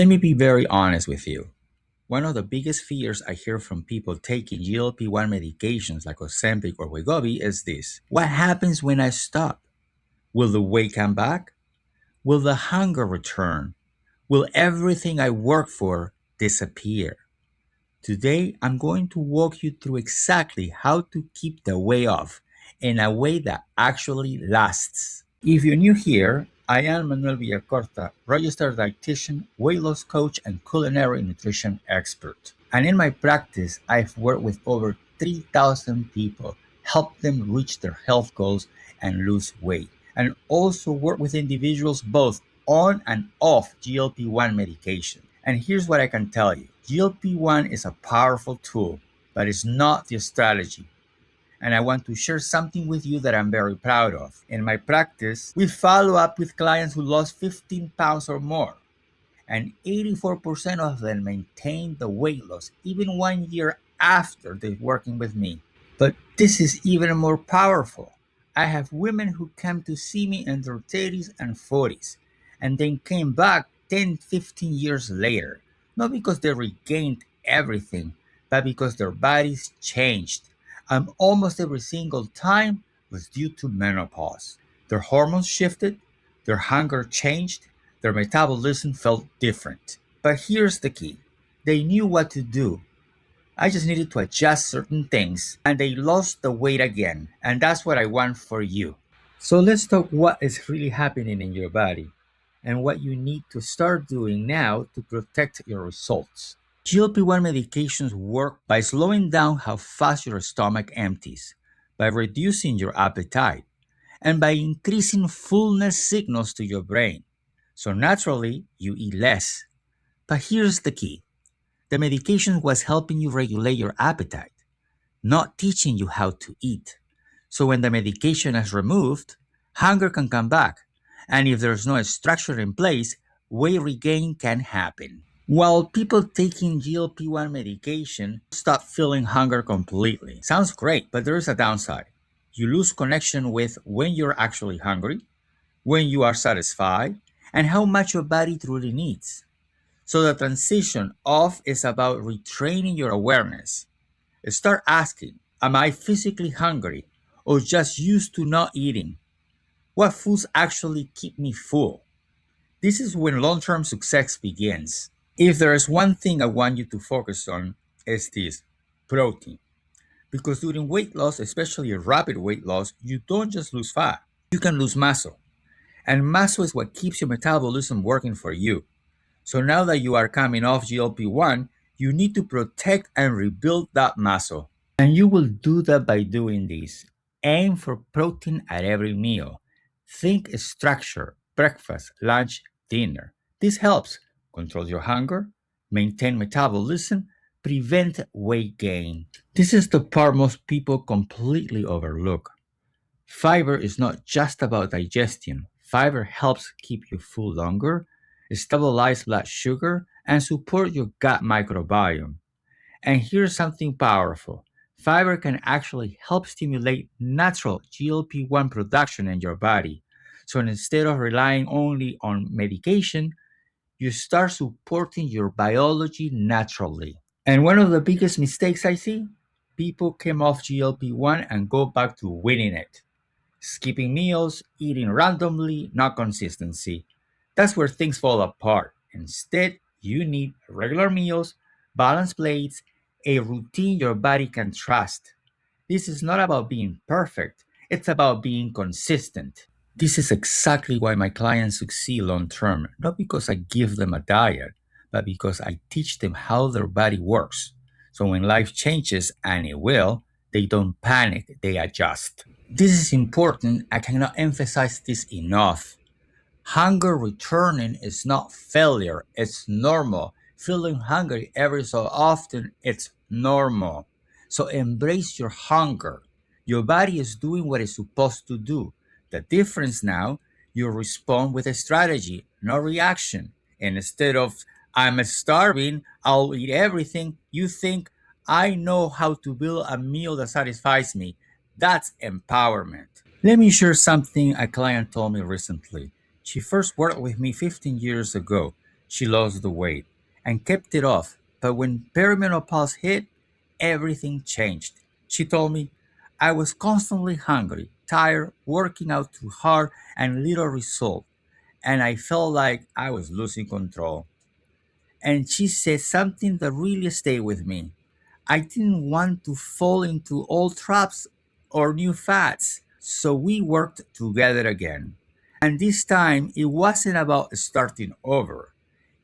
Let me be very honest with you. One of the biggest fears I hear from people taking GLP-1 medications like Ozempic or Wegovy is this. What happens when I stop? Will the weight come back? Will the hunger return? Will everything I work for disappear? Today, I'm going to walk you through exactly how to keep the weight off in a way that actually lasts. If you're new here, I am Manuel Villacorta, registered dietitian, weight loss coach, and culinary nutrition expert. And in my practice, I've worked with over 3,000 people, helped them reach their health goals and lose weight, and also work with individuals both on and off GLP-1 medication. And here's what I can tell you. GLP-1 is a powerful tool, but it's not the strategy. And I want to share something with you that I'm very proud of. In my practice, we follow up with clients who lost 15 pounds or more, and 84% of them maintain the weight loss even 1 year after they're working with me. But this is even more powerful. I have women who come to see me in their 30s and 40s, and then came back 10, 15 years later, not because they regained everything, but because their bodies changed. Almost every single time was due to menopause. Their hormones shifted, their hunger changed, their metabolism felt different. But here's the key. They knew what to do. I just needed to adjust certain things and they lost the weight again. And that's what I want for you. So let's talk what is really happening in your body and what you need to start doing now to protect your results. GLP-1 medications work by slowing down how fast your stomach empties, by reducing your appetite, and by increasing fullness signals to your brain. So naturally, you eat less. But here's the key. The medication was helping you regulate your appetite, not teaching you how to eat. So when the medication is removed, hunger can come back. And if there's no structure in place, weight regain can happen. While people taking GLP-1 medication stop feeling hunger completely. Sounds great, but there is a downside. You lose connection with when you're actually hungry, when you are satisfied, and how much your body truly needs. So the transition off is about retraining your awareness. Start asking, am I physically hungry or just used to not eating? What foods actually keep me full? This is when long-term success begins. If there is one thing I want you to focus on, is this: protein. Because during weight loss, especially rapid weight loss, you don't just lose fat, you can lose muscle. And muscle is what keeps your metabolism working for you. So now that you are coming off GLP-1, you need to protect and rebuild that muscle. And you will do that by doing this. Aim for protein at every meal. Think structure, breakfast, lunch, dinner. This helps control your hunger, maintain metabolism, prevent weight gain. This is the part most people completely overlook. Fiber is not just about digestion. Fiber helps keep you full longer, stabilize blood sugar, and support your gut microbiome. And here's something powerful. Fiber can actually help stimulate natural GLP-1 production in your body. So instead of relying only on medication, you start supporting your biology naturally. And one of the biggest mistakes I see, people came off GLP-1 and go back to winning it. Skipping meals, eating randomly, not consistency. That's where things fall apart. Instead, you need regular meals, balanced plates, a routine your body can trust. This is not about being perfect, it's about being consistent. This is exactly why my clients succeed long term, not because I give them a diet, but because I teach them how their body works. So when life changes, and it will, they don't panic, they adjust. This is important. I cannot emphasize this enough. Hunger returning is not failure, it's normal. Feeling hungry every so often, it's normal. So embrace your hunger. Your body is doing what it's supposed to do. The difference now, you respond with a strategy, no reaction. And instead of, I'm starving, I'll eat everything, you think, I know how to build a meal that satisfies me. That's empowerment. Let me share something a client told me recently. She first worked with me 15 years ago. She lost the weight and kept it off, but when perimenopause hit, everything changed. She told me, I was constantly hungry, tired, working out too hard, and little result, and I felt like I was losing control. And she said something that really stayed with me. I didn't want to fall into old traps or new fads, so we worked together again. And this time, it wasn't about starting over.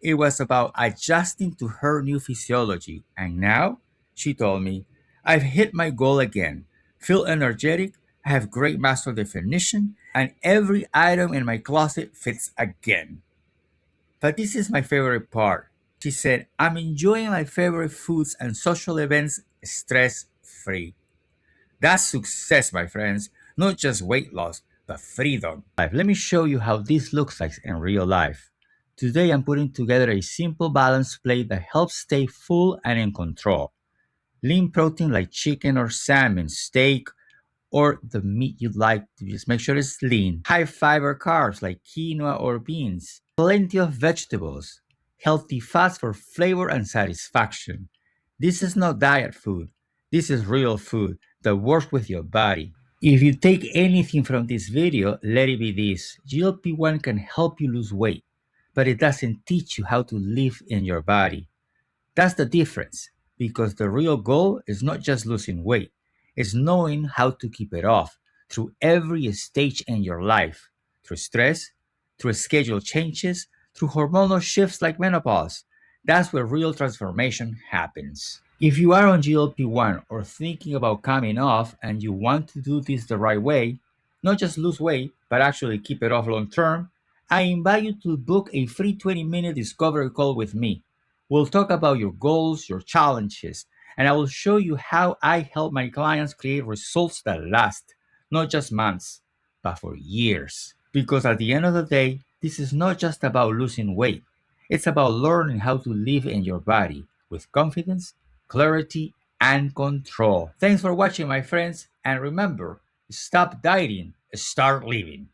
It was about adjusting to her new physiology. And now, she told me, I've hit my goal again. Feel energetic, I have great muscle definition, and every item in my closet fits again. But this is my favorite part. She said, I'm enjoying my favorite foods and social events stress free. That's success, my friends. Not just weight loss, but freedom. Let me show you how this looks like in real life. Today I'm putting together a simple balanced plate that helps stay full and in control. Lean protein like chicken or salmon, steak, or the meat you'd like to just make sure it's lean. High fiber carbs like quinoa or beans. Plenty of vegetables. Healthy fats for flavor and satisfaction. This is not diet food. This is real food that works with your body. If you take anything from this video, let it be this. GLP-1 can help you lose weight, but it doesn't teach you how to live in your body. That's the difference, because the real goal is not just losing weight, it's knowing how to keep it off through every stage in your life, through stress, through schedule changes, through hormonal shifts like menopause. That's where real transformation happens. If you are on GLP-1 or thinking about coming off and you want to do this the right way, not just lose weight, but actually keep it off long term, I invite you to book a free 20-minute discovery call with me. We'll talk about your goals, your challenges, and I will show you how I help my clients create results that last, not just months, but for years. Because at the end of the day, this is not just about losing weight, it's about learning how to live in your body with confidence, clarity, and control. Thanks for watching, my friends, and remember, stop dieting, start living.